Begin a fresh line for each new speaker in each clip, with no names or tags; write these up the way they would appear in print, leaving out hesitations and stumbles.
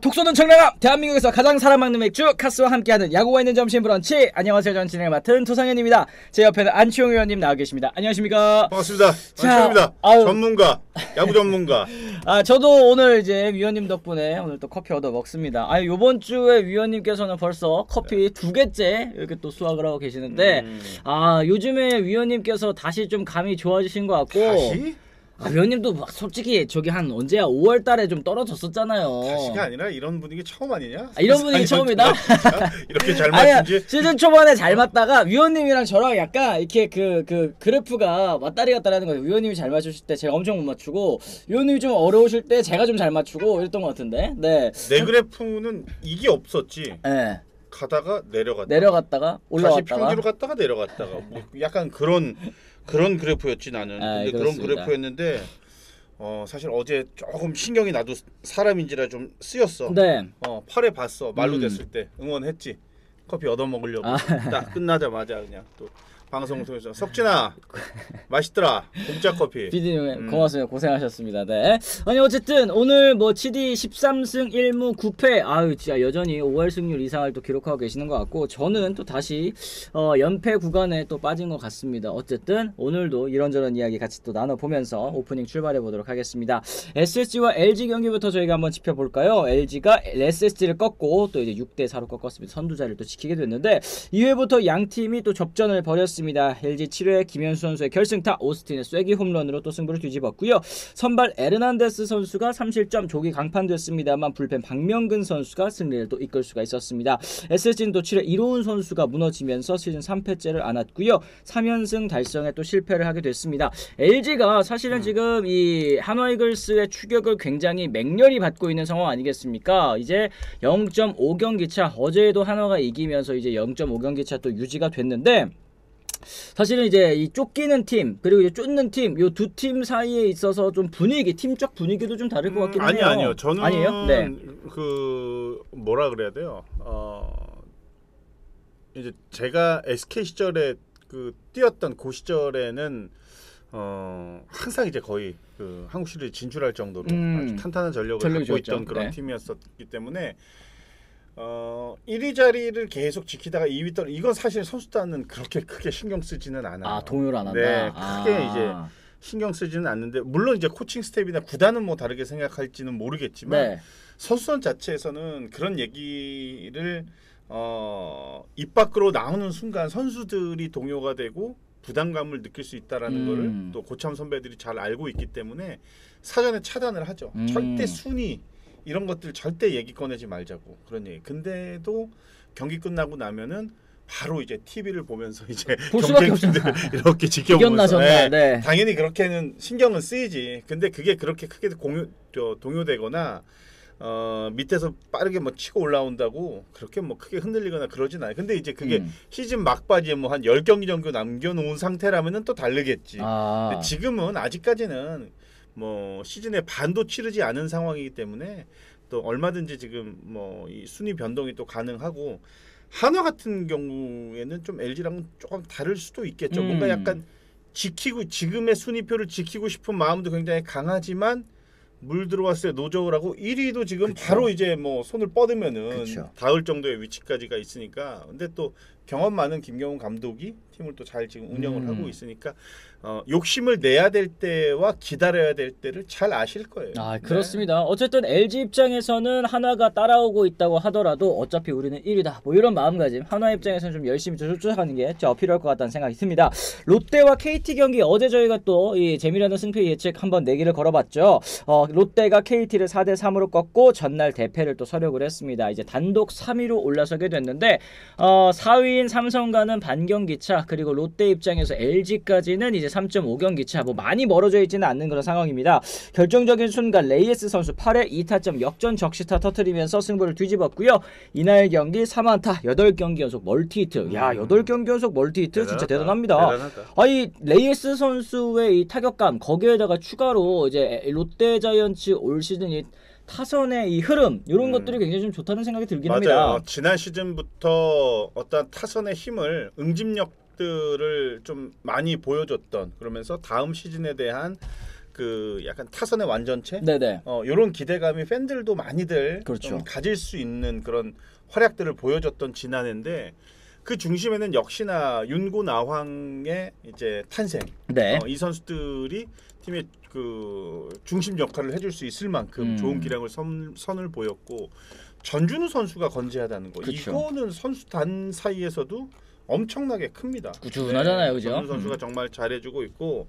독소는 청량함! 대한민국에서 가장 사랑받는 맥주 카스와 함께하는 야구가 있는 점심 브런치. 안녕하세요, 전 진행을 맡은 토상현입니다. 제 옆에는 안치홍 의원님 나와 계십니다. 안녕하십니까?
반갑습니다. 안치홍입니다. 전문가, 야구 전문가.
저도 오늘 이제 위원님 덕분에 오늘 또 커피 얻어 먹습니다. 요번 주에 위원님께서는 벌써 커피 2개째 이렇게 또 수확을 하고 계시는데 요즘에 위원님께서 다시 좀 감이 좋아지신 것 같고.
다시?
위원님도 막 솔직히 저기 한 언제야 5월달에 좀 떨어졌었잖아요.
다시가 아니라 이런 분위기 처음 아니냐?
이런 분위기 처음이다?
이렇게 잘 맞춘지?
시즌 초반에 잘 맞다가 위원님이랑 저랑 약간 이렇게 그 그래프가 왔다리 갔다리 하는 거예요. 위원님이 잘 맞추실 때 제가 엄청 못 맞추고 위원님이 좀 어려우실 때 제가 좀 잘 맞추고 이랬던 것 같은데. 네.
내 그래프는 이게 없었지.
네.
가다가
내려갔다가 올라갔다가
다시 평지로 갔다가 내려갔다가 뭐 약간 그런 그래프였지 나는. 근데
그렇습니다.
그런 그래프였는데 사실 어제 조금 신경이 나도 사람인지라 좀 쓰였어.
네.
팔에 봤어. 말로 됐을 때 응원했지. 커피 얻어 먹으려고 딱 끝나자마자 그냥 또 방송을 통해서 석진아 맛있더라 공짜 커피.
비디님 고맙습니다. 고생하셨습니다. 네. 아니 어쨌든 오늘 뭐 치디 13승 1무 9패 진짜 여전히 5할 승률 이상을 또 기록하고 계시는 것 같고 저는 또 다시 연패 구간에 또 빠진 것 같습니다. 어쨌든 오늘도 이런저런 이야기 같이 또 나눠보면서 오프닝 출발해 보도록 하겠습니다. SSG와 LG 경기부터 저희가 한번 짚어볼까요? LG가 SSG를 꺾고 또 이제 6대4로 꺾었습니다. 선두자리를 또 지키게 됐는데 2회부터 양 팀이 또 접전을 벌였습니다. LG 7회 김현수 선수의 결승타 오스틴의 쐐기 홈런으로 또 승부를 뒤집었고요. 선발 에르난데스 선수가 3실점 조기 강판됐습니다만 불펜 박명근 선수가 승리를 또 이끌 수가 있었습니다. SSG는 또 7회 이로운 선수가 무너지면서 시즌 3패째를 안았고요. 3연승 달성에 또 실패를 하게 됐습니다. LG가 사실은 지금 이 한화 이글스의 추격을 굉장히 맹렬히 받고 있는 상황 아니겠습니까? 이제 0.5경기 차 어제도 한화가 이기면서 이제 0.5경기 차 또 유지가 됐는데 사실은 이제 이 쫓기는 팀 그리고 이제 쫓는 팀 요 두 팀 사이에 있어서 좀 분위기 팀적 분위기도 좀 다를 것 같긴 해요.
아니요. 저는
아니에요? 네.
그 뭐라 그래야 돼요? 이제 제가 SK 시절에 그 뛰었던 그 시절에는 항상 이제 거의 그 한국 시리즈 진출할 정도로 아주 탄탄한 전력을 갖고
좋았죠.
있던 그런
네.
팀이었었기 때문에 1위 자리를 계속 지키다가 2위 떨어 이건 사실 선수단은 그렇게 크게 신경 쓰지는 않아요.
동요를 안 한다.
네, 크게 이제 신경 쓰지는 않는데 물론 이제 코칭 스텝이나 구단은 뭐 다르게 생각할지는 모르겠지만
네.
선수단 자체에서는 그런 얘기를 입 밖으로 나오는 순간 선수들이 동요가 되고 부담감을 느낄 수 있다라는 거를 또 고참 선배들이 잘 알고 있기 때문에 사전에 차단을 하죠. 절대 순위 이런 것들 절대 얘기 꺼내지 말자고 그런 얘기. 근데도 경기 끝나고 나면은 바로 이제 TV를 보면서 이제 경쟁팀들 이렇게 지켜보면서
네.
당연히 그렇게는 신경은 쓰이지. 근데 그게 그렇게 크게 동요되거나 밑에서 빠르게 뭐 치고 올라온다고 그렇게 뭐 크게 흔들리거나 그러진 않아요. 근데 이제 그게 시즌 막바지에 뭐 한 10경기 정도 남겨놓은 상태라면은 또 다르겠지. 근데 지금은 아직까지는 뭐 시즌의 반도 치르지 않은 상황이기 때문에 또 얼마든지 지금 뭐 이 순위 변동이 또 가능하고 한화 같은 경우에는 좀 LG랑은 조금 다를 수도 있겠죠. 뭔가 약간 지금의 순위표를 지키고 싶은 마음도 굉장히 강하지만 물 들어왔을 때 노저울 하고 1위도 지금
그쵸.
바로 이제 뭐 손을 뻗으면은
그쵸.
닿을 정도의 위치까지가 있으니까. 근데 또 경험 많은 김경훈 감독이 팀을 또 잘 지금 운영을 하고 있으니까 욕심을 내야 될 때와 기다려야 될 때를 잘 아실 거예요.
그렇습니다. 네. 어쨌든 LG 입장에서는 한화가 따라오고 있다고 하더라도 어차피 우리는 1위다 뭐 이런 마음가짐. 한화 입장에서는 좀 열심히 쫓아가는 게 필요할 것 같다는 생각이 듭니다. 롯데와 KT 경기 어제 저희가 또 이 재미라는 승패 예측 한번 내기를 걸어봤죠. 롯데가 KT를 4대3으로 꺾고 전날 대패를 또 서력을 했습니다. 이제 단독 3위로 올라서게 됐는데 4위인 삼성과는 반경기차 그리고 롯데 입장에서 LG까지는 이제 3.5경기차 뭐 많이 멀어져 있지는 않는 그런 상황입니다. 결정적인 순간 레이에스 선수 8회 2타점 역전 적시타 터뜨리면서 승부를 뒤집었고요. 이날 경기 3안타 8경기 연속 멀티히트. 야 8경기 연속 멀티히트 진짜 대단합니다. 아니 레이에스 선수의 이 타격감 거기에다가 추가로 이제 롯데 자이언츠 올 시즌 이 타선의 이 흐름 이런 것들이 굉장히 좀 좋다는 생각이 들긴 합니다.
지난 시즌부터 어떤 타선의 힘을 응집력들을 좀 많이 보여줬던 그러면서 다음 시즌에 대한 그 약간 타선의 완전체,
네네.
이런 기대감이 팬들도 많이들
그렇죠.
좀 가질 수 있는 그런 활약들을 보여줬던 지난해인데 그 중심에는 역시나 윤고 나황의 이제 탄생,
네.
이 선수들이 팀의 그 중심 역할을 해줄 수 있을 만큼 좋은 기량을 선을 보였고 전준우 선수가 건재하다는 거,
그쵸.
이거는 선수단 사이에서도 엄청나게 큽니다.
꾸준하잖아요, 그죠?
전준우 선수가 정말 잘해주고 있고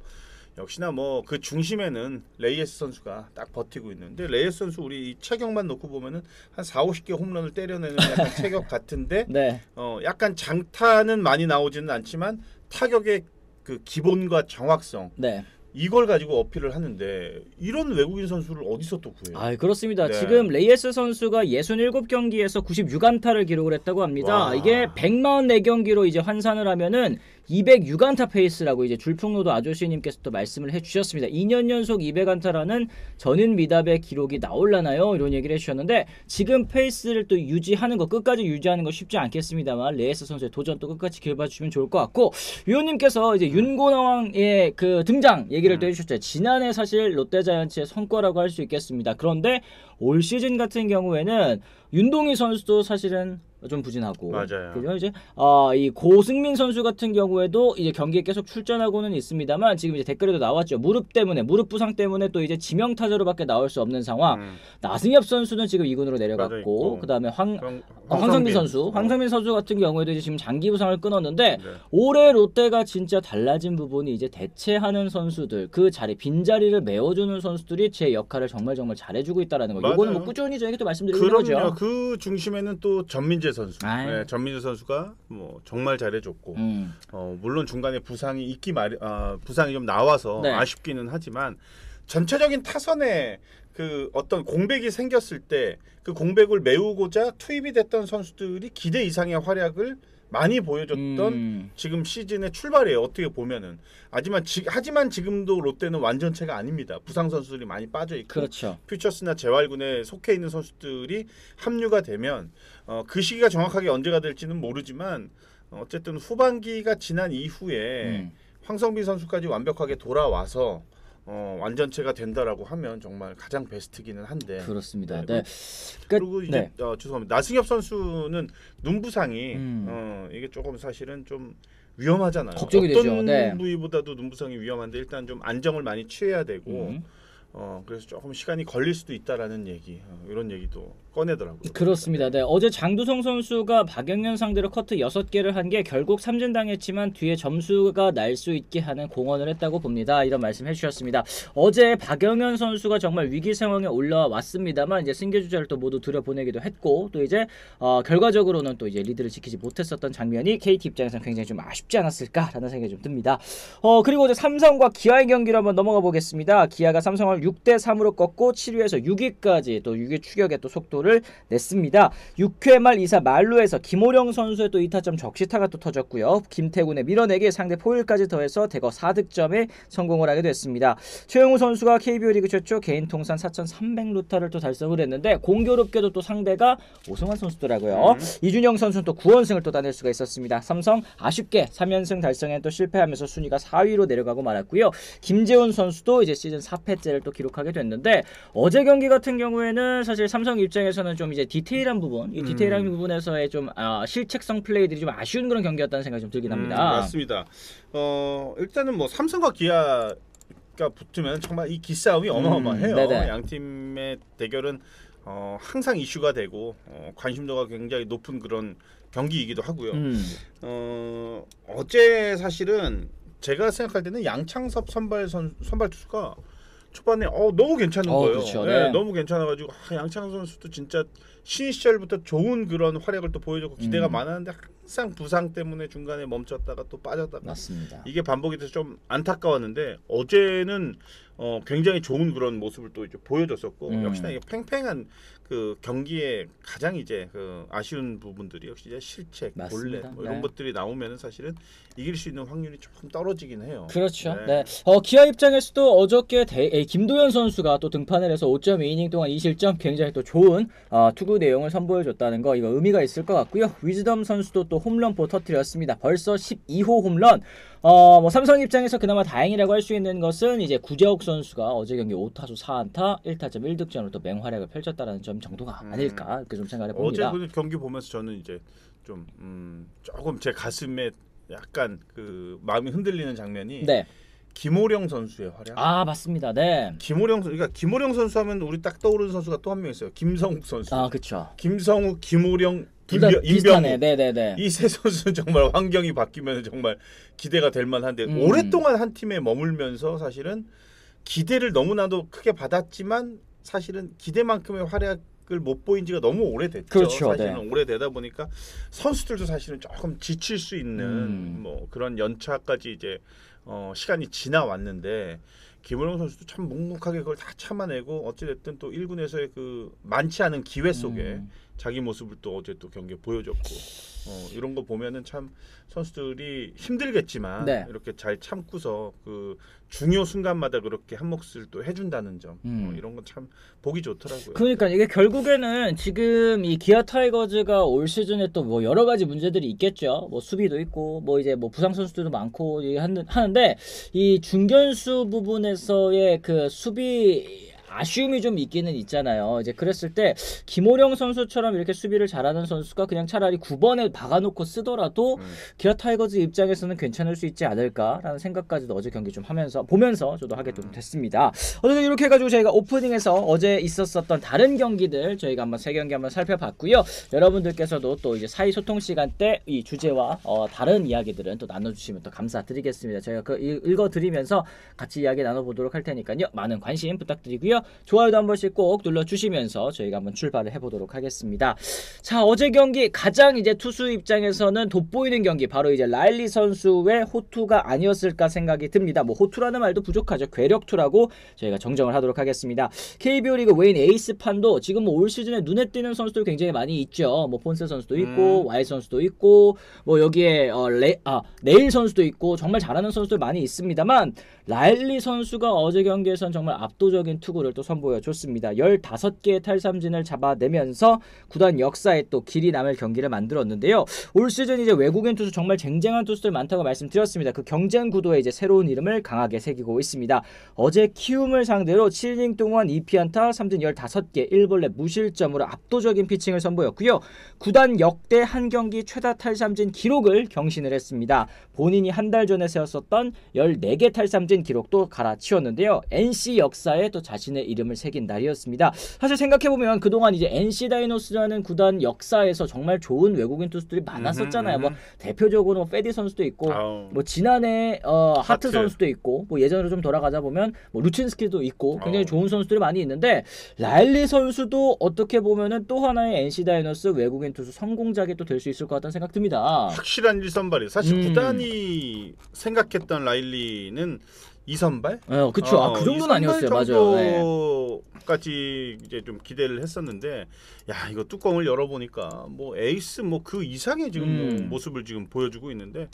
역시나 뭐 그 중심에는 레이에스 선수가 딱 버티고 있는데 레이에스 선수 우리 이 체격만 놓고 보면은 한 4, 50개 홈런을 때려내는 약간 체격 같은데
네.
약간 장타는 많이 나오지는 않지만 타격의 그 기본과 정확성
네.
이걸 가지고 어필을 하는데 이런 외국인 선수를 어디서 또 구해요?
아, 그렇습니다.
네.
지금 레이에스 선수가 67경기에서 96안타를 기록을 했다고 합니다.
와.
이게 144경기로 이제 환산을 하면은 206안타 페이스라고 이제 줄풍노도 아저씨님께서 또 말씀을 해주셨습니다. 2년 연속 200안타라는 전인 미답의 기록이 나올라나요? 이런 얘기를 해주셨는데 지금 페이스를 또 유지하는 거 끝까지 유지하는 거 쉽지 않겠습니다만 레이에스 선수의 도전 또 끝까지 기회봐주시면 좋을 것 같고 위원님께서 이제 윤고나왕의 그 등장 얘기를 또 해주셨죠. 지난해 사실 롯데자이언츠의 성과라고 할 수 있겠습니다. 그런데 올 시즌 같은 경우에는 윤동희 선수도 사실은 좀 부진하고,
맞아요.
그죠? 이제 이 고승민 선수 같은 경우에도 이제 경기에 계속 출전하고는 있습니다만 지금 이제 댓글에도 나왔죠. 무릎 부상 때문에 또 이제 지명 타자로밖에 나올 수 없는 상황. 나승엽 선수는 지금 2군으로 내려갔고, 그다음에 황성민 선수 같은 경우에도 이제 지금 장기 부상을 끊었는데 올해 롯데가 진짜 달라진 부분이 이제 대체하는 선수들, 그 자리 빈자리를 메워주는 선수들이 제 역할을 정말 잘해주고 있다라는 거. 이거는 뭐 꾸준히 저에게 또 말씀드리는 거죠.
그 중심에는 또 전민재 선수.
아유.
네, 전민재 선수가 뭐 정말 잘해줬고, 물론 중간에 부상이 부상이 좀 나와서
네.
아쉽기는 하지만 전체적인 타선에 그 어떤 공백이 생겼을 때 그 공백을 메우고자 투입이 됐던 선수들이 기대 이상의 활약을 많이 보여줬던 지금 시즌의 출발이에요. 어떻게 보면은 하지만 지금도 롯데는 완전체가 아닙니다. 부상 선수들이 많이 빠져 있고,
그렇죠.
퓨처스나 재활군에 속해 있는 선수들이 합류가 되면 그 시기가 정확하게 언제가 될지는 모르지만 어쨌든 후반기가 지난 이후에 황성빈 선수까지 완벽하게 돌아와서 완전체가 된다라고 하면 정말 가장 베스트기는 한데.
그렇습니다.
네.
네.
그리고 이제
네.
죄송합니다. 나승엽 선수는 눈 부상이 이게 조금 사실은 좀 위험하잖아요.
걱정이
어떤
되죠. 네.
부위보다도 눈 부상이 위험한데 일단 좀 안정을 많이 취해야 되고 그래서 조금 시간이 걸릴 수도 있다라는 얘기, 이런 얘기도 꺼내더라고요.
그렇습니다. 네. 어제 장두성 선수가 박영현 상대로 커트 6개를 한 게 결국 삼진당했지만 뒤에 점수가 날 수 있게 하는 공헌을 했다고 봅니다. 이런 말씀 해주셨습니다. 어제 박영현 선수가 정말 위기 상황에 올라왔습니다만 이제 승계주자를 또 모두 들여보내기도 했고 또 이제 결과적으로는 또 이제 리드를 지키지 못했었던 장면이 KT 입장에서는 굉장히 좀 아쉽지 않았을까라는 생각이 좀 듭니다. 그리고 이제 삼성과 기아의 경기를 한번 넘어가 보겠습니다. 기아가 삼성을 6대3으로 꺾고 7위에서 6위까지 또 6위 추격에 또 속도를 냈습니다. 6회 말 2사 말루에서 김호령 선수의 또 2타점 적시타가 또 터졌고요. 김태군의 밀어내기 상대 포일까지 더해서 대거 4득점에 성공을 하게 됐습니다. 최영우 선수가 KBO 리그 최초 개인 통산 4,300루타를 또 달성을 했는데 공교롭게도 또 상대가 오승환 선수더라고요. 이준영 선수는 또 9원승을 또 따낼 수가 있었습니다. 삼성 아쉽게 3연승 달성에 또 실패하면서 순위가 4위로 내려가고 말았고요. 김재훈 선수도 이제 시즌 4패째를 또 기록하게 됐는데 어제 경기 같은 경우에는 사실 삼성 입장에서는 좀 이제 디테일한 부분, 이 디테일한 부분에서의 좀 실책성 플레이들이 좀 아쉬운 그런 경기였다는 생각이 좀 들긴 합니다.
맞습니다. 일단은 뭐 삼성과 기아가 붙으면 정말 이 기싸움이 어마어마해요. 양 팀의 대결은 항상 이슈가 되고 관심도가 굉장히 높은 그런 경기이기도 하고요. 어제 사실은 제가 생각할 때는 양창섭 선발 투수가 초반에 너무 괜찮은 거예요.
그렇죠.
네,
네.
너무 괜찮아가지고 양창섭 선수도 진짜 신인 시절부터 좋은 그런 활약을 또 보여줬고 기대가 많았는데 항상 부상 때문에 중간에 멈췄다가 또 빠졌다가
맞습니다.
이게 반복이 돼서 좀 안타까웠는데 어제는 굉장히 좋은 그런 모습을 또 이제 보여줬었고 역시나 이게 팽팽한 그 경기에 가장 이제 그 아쉬운 부분들이 역시 이제 실책, 볼넷 뭐 이런 것들이 나오면은 사실은 이길 수 있는 확률이 조금 떨어지긴 해요.
그렇죠. 네. 기아 입장에서도 어저께 김도현 선수가 또 등판을 해서 5.2이닝 동안 2실점 굉장히 또 좋은 투구 내용을 선보여줬다는 거 이거 의미가 있을 것 같고요. 위즈덤 선수도 또 홈런포 터뜨렸습니다. 벌써 12호 홈런. 뭐 삼성 입장에서 그나마 다행이라고 할 수 있는 것은 이제 구재욱 선수가 어제 경기 5타수 4안타 1타점 1득점으로 또 맹활약을 펼쳤다라는 점 정도가 아닐까 이렇게 좀 생각해 봅니다.
어제 그 경기 보면서 저는 이제 좀 조금 제 가슴에 약간 그 마음이 흔들리는 장면이
네.
김호령 선수의 활약.
아 맞습니다. 네.
그러니까 김호령 선수 하면 우리 딱 떠오르는 선수가 또 한 명 있어요. 김성욱 선수.
아 그렇죠.
김성욱, 김호령,
비슷하네.
임병우.
네네네.
이 세 선수는 정말 환경이 바뀌면 정말 기대가 될 만한데 오랫동안 한 팀에 머물면서 사실은 기대를 너무나도 크게 받았지만 사실은 기대만큼의 활약을 못 보인 지가 너무 오래됐죠.
그렇죠,
사실은
네.
오래되다 보니까 선수들도 사실은 조금 지칠 수 있는 뭐 그런 연차까지 이제 시간이 지나왔는데 김호령 선수도 참 묵묵하게 그걸 다 참아내고 어찌됐든 또 1군에서의 그 많지 않은 기회 속에 자기 모습을 또 어제 또 경기에 보여줬고 이런 거 보면은 참 선수들이 힘들겠지만
네.
이렇게 잘 참고서 그 중요 순간마다 그렇게 한 몫을 또 해준다는 점 이런 건 참 보기 좋더라고요.
그러니까 이게 결국에는 지금 이 기아 타이거즈가 올 시즌에 또 뭐 여러 가지 문제들이 있겠죠. 뭐 수비도 있고 뭐 이제 뭐 부상 선수들도 많고 하는데 이 중견수 부분에서의 그 수비 아쉬움이 좀 있기는 있잖아요. 이제 그랬을 때 김호령 선수처럼 이렇게 수비를 잘하는 선수가 그냥 차라리 9번에 박아놓고 쓰더라도 기아 타이거즈 입장에서는 괜찮을 수 있지 않을까라는 생각까지도 어제 경기 좀 보면서 저도 하게 좀 됐습니다. 어쨌든 이렇게 해가지고 저희가 오프닝에서 어제 있었었던 다른 경기들 저희가 한번 세 경기 한번 살펴봤고요. 여러분들께서도 또 이제 사이 소통 시간 때 이 주제와 다른 이야기들은 또 나눠주시면 또 감사드리겠습니다. 저희가 그 읽어드리면서 같이 이야기 나눠보도록 할 테니까요. 많은 관심 부탁드리고요. 좋아요도 한 번씩 꼭 눌러주시면서 저희가 한번 출발을 해보도록 하겠습니다. 자, 어제 경기 가장 이제 투수 입장에서는 돋보이는 경기 바로 이제 라일리 선수의 호투가 아니었을까 생각이 듭니다. 뭐 호투라는 말도 부족하죠. 괴력투라고 저희가 정정을 하도록 하겠습니다. KBO 리그 외인 에이스판도 지금 뭐 올 시즌에 눈에 띄는 선수들 굉장히 많이 있죠. 뭐 폰세 선수도 있고 와이 선수도 있고 뭐 여기에 네일 선수도 있고 정말 잘하는 선수들 많이 있습니다만 라일리 선수가 어제 경기에서는 정말 압도적인 투구를 또 선보여줬습니다. 15개의 탈삼진을 잡아내면서 구단 역사에 또 길이 남을 경기를 만들었는데요. 올 시즌 이제 외국인 투수 정말 쟁쟁한 투수들 많다고 말씀드렸습니다. 그 경쟁 구도에 이제 새로운 이름을 강하게 새기고 있습니다. 어제 키움을 상대로 7이닝 동안 2피안타, 삼진 15개, 1볼넷 무실점으로 압도적인 피칭을 선보였고요. 구단 역대 한 경기 최다 탈삼진 기록을 경신을 했습니다. 본인이 한 달 전에 세웠었던 14개 탈삼진 기록도 갈아치웠는데요. NC 역사에 또 자신의 이름을 새긴 날이었습니다. 사실 생각해보면 그동안 이제 NC 다이노스라는 구단 역사에서 정말 좋은 외국인 투수들이 많았었잖아요. 뭐 대표적으로 페디 선수도 있고 뭐 지난해 하트 선수도 있고 뭐 예전으로 좀 돌아가자 보면 뭐 루친스키도 있고 굉장히 좋은 선수들이 많이 있는데 라일리 선수도 어떻게 보면은 또 하나의 NC 다이노스 외국인 투수 성공작이 또 될 수 있을 것 같다는 생각 듭니다.
확실한 1선발이에요. 사실 구단이 생각했던 라일리는 2선발?
그쵸. 그 정도는 아니었어요. 맞아요. 네.
까지 이제 좀 기대를 했었는데 야 이거 뚜껑을 열어보니까 뭐 에이스 뭐 그 이상의 지금 뭐 모습을 지금 보여주고 있는데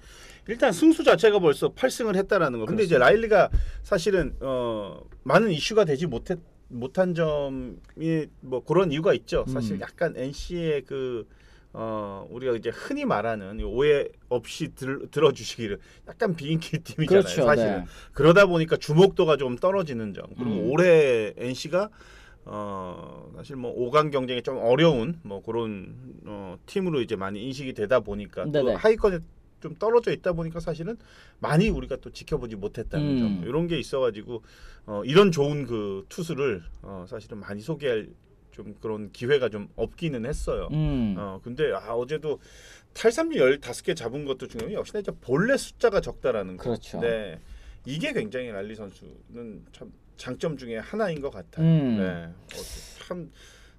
일단 승수 자체가 벌써 8승을 했다라는 거. 근데 이제 라일리가 사실은 많은 이슈가 되지 못한 점이 뭐 그런 이유가 있죠. 사실 약간 NC의 그 우리가 이제 흔히 말하는 오해 없이 들어주시기를 약간 비인기 팀이잖아요.
그렇죠,
사실은.
네.
그러다 보니까 주목도가 좀 떨어지는 점. 그리고 올해 NC가 사실 뭐 5강 경쟁이 좀 어려운 뭐 그런 팀으로 이제 많이 인식이 되다 보니까 또 하위권에 좀 떨어져 있다 보니까 사실은 많이 우리가 또 지켜보지 못했다는 점. 이런 게 있어가지고 이런 좋은 그 투수를 사실은 많이 소개할 좀 그런 기회가 좀 없기는 했어요. 근데 어제도 탈삼진 15개 잡은 것도 중요해요. 역시나 이제 본래 숫자가 적다라는 거.
그렇죠.
네. 이게 굉장히 랄리 선수는 참 장점 중에 하나인 것 같아요. 네. 참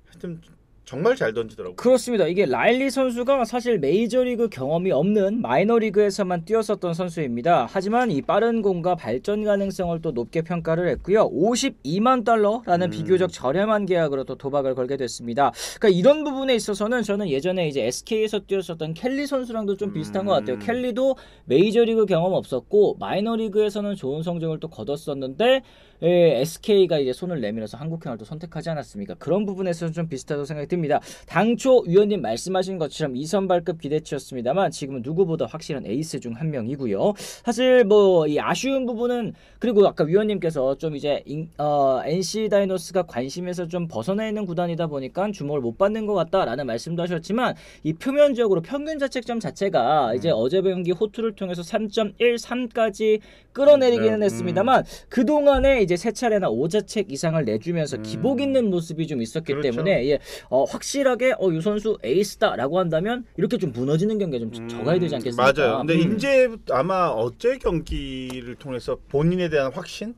하여튼 정말 잘 던지더라고요.
그렇습니다. 이게 라일리 선수가 사실 메이저리그 경험이 없는 마이너리그에서만 뛰었었던 선수입니다. 하지만 이 빠른 공과 발전 가능성을 또 높게 평가를 했고요. 52만 달러라는 비교적 저렴한 계약으로 또 도박을 걸게 됐습니다. 그러니까 이런 부분에 있어서는 저는 예전에 이제 SK에서 뛰었었던 켈리 선수랑도 좀 비슷한 것 같아요. 켈리도 메이저리그 경험 없었고 마이너리그에서는 좋은 성적을 또 거뒀었는데 SK가 이제 손을 내밀어서 한국행을 또 선택하지 않았습니까? 그런 부분에서는 좀 비슷하다고 생각이 듭니다. 당초 위원님 말씀하신 것처럼 2선발급 기대치였습니다만 지금은 누구보다 확실한 에이스 중 한 명이고요. 사실 뭐 이 아쉬운 부분은 그리고 아까 위원님께서 좀 이제 NC 다이노스가 관심에서 좀 벗어나 있는 구단이다 보니까 주목을 못 받는 것 같다라는 말씀도 하셨지만 이 표면적으로 평균 자책점 자체가 이제 어제 경기 호투를 통해서 3.13까지 끌어내리기는 했습니다만 그동안에 이제 세 차례나 5자책 이상을 내주면서 기복 있는 모습이 좀 있었기
그렇죠.
때문에 예, 확실하게 이 선수 에이스다라고 한다면 이렇게 좀 무너지는 경기가 좀 적어야 되지 않겠습니까?
맞아요. 근데 이제 아마 어제 경기를 통해서 본인에 대한 확신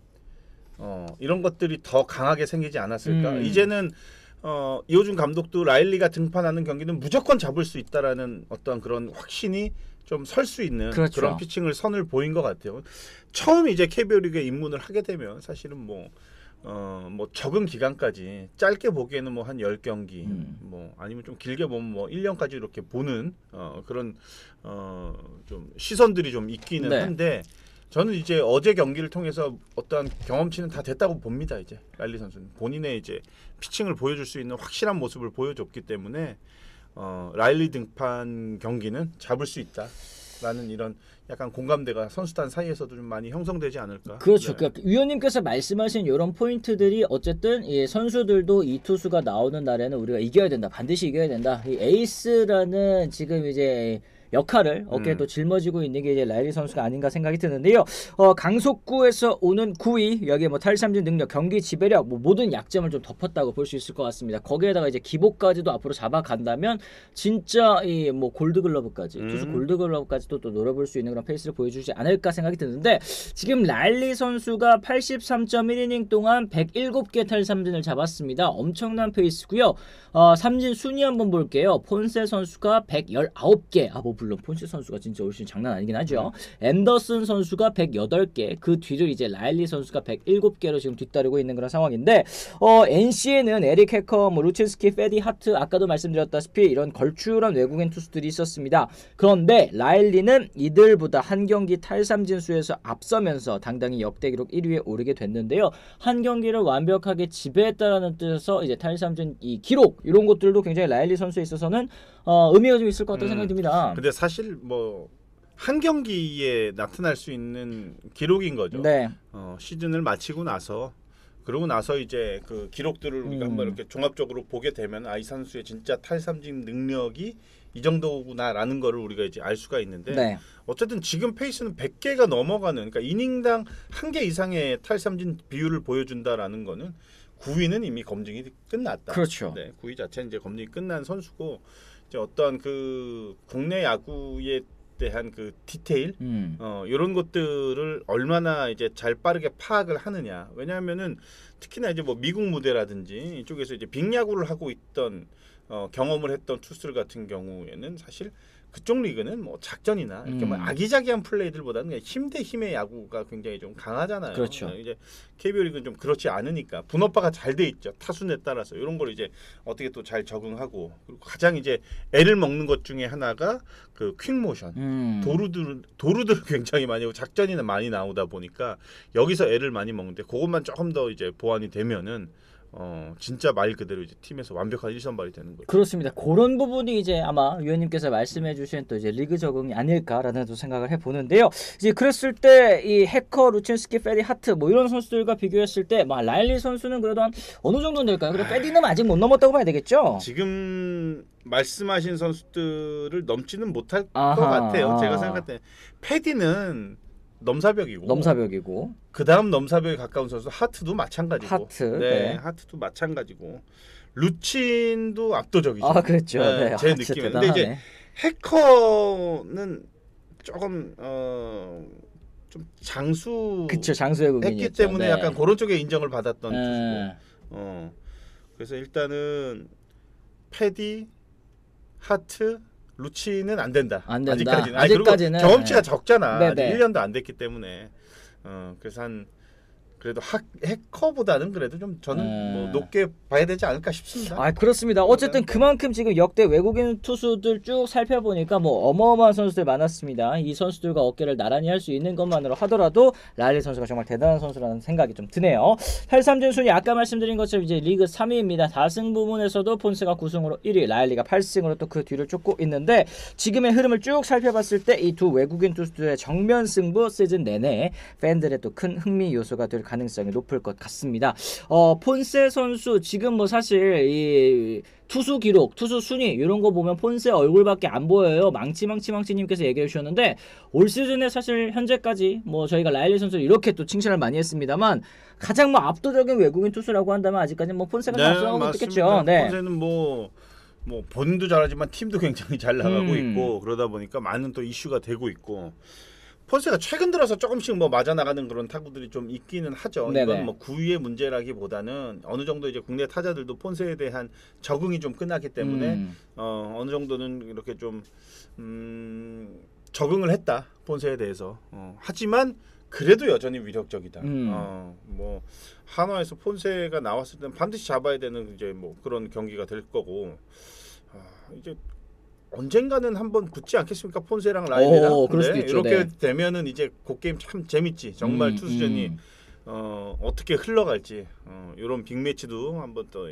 이런 것들이 더 강하게 생기지 않았을까? 이제는 이호준 감독도 라일리가 등판하는 경기는 무조건 잡을 수 있다라는 어떤 그런 확신이 좀 설 수 있는
그렇죠.
그런 피칭을 선을 보인 것 같아요. 처음 이제 KBO 리그에 입문을 하게 되면 사실은 뭐 적응 기간까지 짧게 보기에는 뭐 한 10경기 뭐 아니면 좀 길게 보면 뭐 1년까지 이렇게 보는 그런 좀 시선들이 좀 있기는
네.
한데 저는 이제 어제 경기를 통해서 어떠한 경험치는 다 됐다고 봅니다. 이제 라일리 선수는 본인의 이제 피칭을 보여줄 수 있는 확실한 모습을 보여줬기 때문에 라일리 등판 경기는 잡을 수 있다라는 이런 약간 공감대가 선수단 사이에서도 좀 많이 형성되지 않을까.
그렇죠.
네.
그러니까 위원님께서 말씀하신 이런 포인트들이 어쨌든 이 선수들도 이 투수가 나오는 날에는 우리가 이겨야 된다. 반드시 이겨야 된다. 이 에이스라는 지금 이제 역할을 어깨에 또 짊어지고 있는 게 이제 라일리 선수가 아닌가 생각이 드는데요. 강속구에서 오는 9위 여기에 뭐 탈삼진 능력, 경기 지배력, 뭐 모든 약점을 좀 덮었다고 볼 수 있을 것 같습니다. 거기에다가 이제 기복까지도 앞으로 잡아간다면 진짜 이 뭐 골드글러브까지 투수 골드글러브까지도 또 노려볼 수 있는 그런 페이스를 보여주지 않을까 생각이 드는데 지금 라일리 선수가 83.1이닝 동안 107개 탈삼진을 잡았습니다. 엄청난 페이스고요. 삼진 순위 한번 볼게요. 폰세 선수가 119개. 물론 폰세 선수가 진짜 올 시즌 장난 아니긴 하죠. 앤더슨 선수가 108개. 그 뒤를 이제 라일리 선수가 107개로 지금 뒤따르고 있는 그런 상황인데 NC에는 에릭 해커, 뭐 루친스키, 페디 하트 아까도 말씀드렸다시피 이런 걸출한 외국인 투수들이 있었습니다. 그런데 라일리는 이들보다 한 경기 탈삼진 수에서 앞서면서 당당히 역대 기록 1위에 오르게 됐는데요. 한 경기를 완벽하게 지배했다라는 뜻에서 이제 탈삼진 이 기록 이런 것들도 굉장히 라일리 선수에 있어서는 의미가 좀 있을 것 같다는 생각이 듭니다.
근데 사실 뭐 한 경기에 나타날 수 있는 기록인 거죠.
네.
시즌을 마치고 나서 그러고 나서 이제 그 기록들을 우리가 한번 이렇게 종합적으로 보게 되면 이 선수의 진짜 탈삼진 능력이 이 정도구나라는 거를 우리가 이제 알 수가 있는데
네.
어쨌든 지금 페이스는 100개가 넘어가는 그러니까 이닝당 1개 이상의 탈삼진 비율을 보여준다라는 거는 9위는 이미 검증이 끝났다.
그렇죠.
네, 9위 자체는 이제 검증이 끝난 선수고 이제 어떠한 그 국내 야구에 대한 그 디테일 이런 것들을 얼마나 이제 잘 빠르게 파악을 하느냐. 왜냐하면은 특히나 이제 뭐 미국 무대라든지 이쪽에서 이제 빅야구를 하고 있던 경험을 했던 투수들 같은 경우에는 사실 그쪽 리그는 뭐 작전이나 이렇게 뭐 아기자기한 플레이들보다는 그냥 힘 대 힘의 야구가 굉장히 좀 강하잖아요.
그렇죠.
이제 KBO 리그는 좀 그렇지 않으니까 분업화가 잘 돼 있죠. 타순에 따라서 이런 걸 이제 어떻게 또 잘 적응하고 그리고 가장 이제 애를 먹는 것 중에 하나가 그 퀵모션 도루들 굉장히 많이 하고 작전이 많이 나오다 보니까 여기서 애를 많이 먹는데 그것만 조금 더 이제 보완이 되면은 진짜 말 그대로 이제 팀에서 완벽한 일선발이 되는 거죠.
그렇습니다. 그런 부분이 이제 아마 위원님께서 말씀해주신 또 이제 리그 적응이 아닐까라는 또 생각을 해보는데요. 이제 그랬을 때 이 해커, 루친스키, 페디, 하트 뭐 이런 선수들과 비교했을 때 라일리 선수는 그래도 한 어느 정도는 될까요? 그래 페디는 아직 못 넘었다고 봐야 되겠죠?
지금 말씀하신 선수들을 넘지는 못할 것 같아요. 제가 생각할 때 페디는 넘사벽이고 그 다음 넘사벽에 가까운 선수 하트도 마찬가지고
네.
하트도 마찬가지고 루친도 압도적이죠.
그랬죠.
네,
네.
제 느낌에. 근데 이제 해커는 조금 좀
장수의 국민이었죠.
했기 때문에
네.
약간 그런 쪽에 인정을 받았던 투수고. 그래서 일단은 패디, 하트, 루치는 안 된다. 아직까지는. 그리고 경험치가 적잖아. 아직 1년도 안 됐기 때문에. 그래서 한 그래도 해커보다는 그래도 좀 저는 뭐 높게 봐야 되지 않을까 싶습니다.
아 그렇습니다. 어쨌든 그만큼 지금 역대 외국인 투수들 쭉 살펴보니까 뭐 어마어마한 선수들 많았습니다. 이 선수들과 어깨를 나란히 할 수 있는 것만으로 하더라도 라일리 선수가 정말 대단한 선수라는 생각이 좀 드네요. 8-3진 순위 아까 말씀드린 것처럼 이제 리그 3위입니다. 4승 부문에서도 폰세가 9승으로 1위, 라일리가 8승으로 또 그 뒤를 쫓고 있는데 지금의 흐름을 쭉 살펴봤을 때 이 두 외국인 투수들의 정면 승부 시즌 내내 팬들의 또 큰 흥미 요소가 될 가능성이 높을 것 같습니다. 폰세 선수 지금 뭐 사실 이 투수 기록, 투수 순위 이런 거 보면 폰세 얼굴밖에 안 보여요. 망치님께서 얘기해 주셨는데 올 시즌에 사실 현재까지 뭐 저희가 라일리 선수를 이렇게 또 칭찬을 많이 했습니다만 가장 뭐 압도적인 외국인 투수라고 한다면 아직까지는 뭐 폰세가 좀 앞서가고 있겠죠. 네.
폰세는 뭐 본인도 잘하지만 팀도 굉장히 잘 나가고 있고 그러다 보니까 많은 또 이슈가 되고 있고. 폰세가 최근 들어서 조금씩 뭐 맞아 나가는 그런 타구들이 좀 있기는 하죠.
네네.
이건 뭐 구위의 문제라기보다는 어느 정도 이제 국내 타자들도 폰세에 대한 적응이 좀 끝났기 때문에 어느 정도는 이렇게 좀 적응을 했다 폰세에 대해서. 하지만 그래도 여전히 위력적이다. 뭐 한화에서 폰세가 나왔을 때는 반드시 잡아야 되는 이제 뭐 그런 경기가 될 거고 이제. 언젠가는 한번 붙지 않겠습니까? 폰세랑 라일리랑.
그럴 수도 있죠.
이렇게
네.
되면은 이제 그 게임 참 재밌지. 정말 투수전이 어떻게 흘러갈지 이런 빅매치도 한번 또